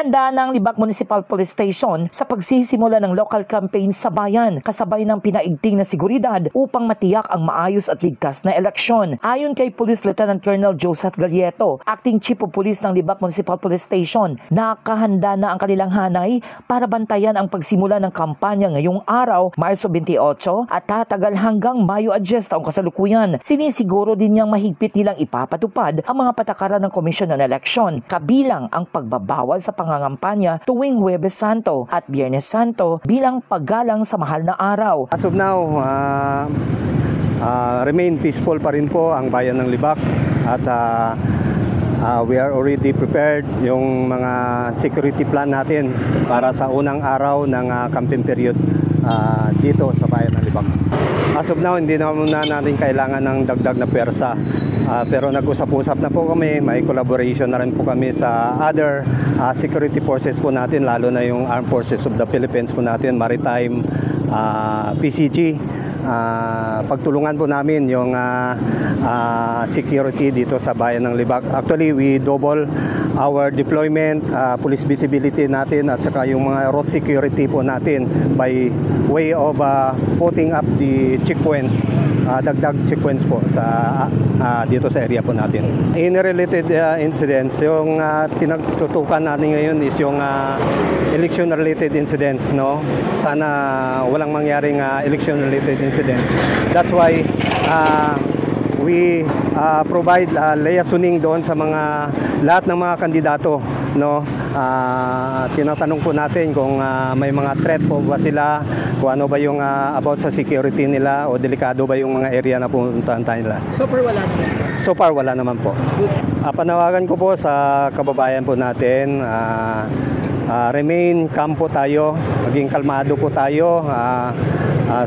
Handa ng Libak Municipal Police Station sa pagsisimula ng local campaign sa bayan kasabay ng pinaigting na seguridad upang matiyak ang maayos at ligtas na eleksyon. Ayon kay Police Lieutenant Colonel Joseph Galieto, Acting Chief of Police ng Libak Municipal Police Station, nakahanda na ang kanilang hanay para bantayan ang pagsimula ng kampanya ngayong araw, Marso 28 at tatagal hanggang Mayo 10 taong kasalukuyan. Sinisiguro din niyang mahigpit nilang ipapatupad ang mga patakaran ng Komisyon ng Eleksyon, kabilang ang pagbabawal sa pangangampanya tuwing Huwebes Santo at Biyernes Santo bilang paggalang sa mahal na araw. As of now, remain peaceful pa rin po ang bayan ng Libak at we are already prepared yung mga security plan natin para sa unang araw ng campaign period dito sa bayan ng Libak. As of now, hindi na muna natin kailangan ng dagdag na pwersa. Pero nag-usap-usap na po kami, may collaboration na rin po kami sa other security forces po natin, lalo na yung Armed Forces of the Philippines po natin, Maritime, PCG. Pagtulungan po namin yung security dito sa bayan ng Libak. Actually, we double our deployment, police visibility natin at saka yung mga road security po natin by way of putting up the checkpoints, dagdag checkpoints po sa dito sa area po natin. In related incidents, yung pinagtutukan natin ngayon is yung election related incidents, no? Sana walang mangyaring election related incidents. That's why we provide liasoning doon sa mga lahat ng mga kandidato, no? Tinatanong po natin kung may mga threat po ba sila, kung ano ba yung about sa security nila o delikado ba yung mga area na pupuntahan nila. So far wala naman? So far wala naman po. Panawagan ko po sa kababayan po natin, remain calm po tayo, maging kalmado po tayo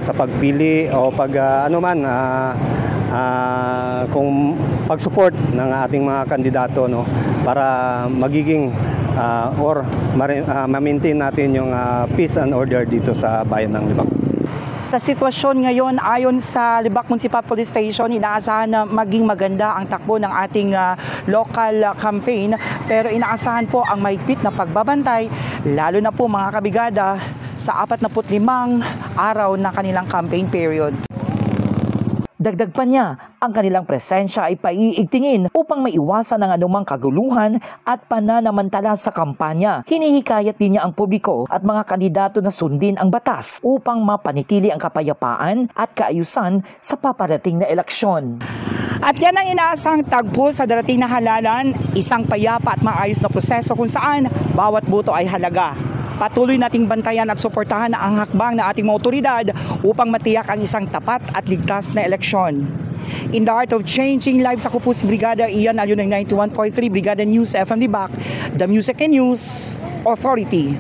sa pagpili o kung pag-support ng ating mga kandidato, no, para magiging ma-maintain natin yung peace and order dito sa bayan ng Libak. Sa sitwasyon ngayon, ayon sa Libak Municipal Police Station, inaasahan na maging maganda ang takbo ng ating local campaign, pero inaasahan po ang mahigpit na pagbabantay, lalo na po mga kabigada sa 45 araw na kanilang campaign period. Dagdag pa niya, ang kanilang presensya ay paiigtingin upang maiwasan ang anumang kaguluhan at pananamantala sa kampanya. Hinihikayat din niya ang publiko at mga kandidato na sundin ang batas upang mapanitili ang kapayapaan at kaayusan sa paparating na eleksyon. At yan ang inaasang tagpo sa darating na halalan, isang payapa at maayos na proseso kung saan bawat boto ay halaga. Patuloy nating bantayan at suportahan ang hakbang ng ating mga otoridad upang matiyak ang isang tapat at ligtas na eleksyon. In the heart of changing lives, ako po si Brigada Ian Alyo ng 91.3 Brigada News FM Libak, the Music and News Authority.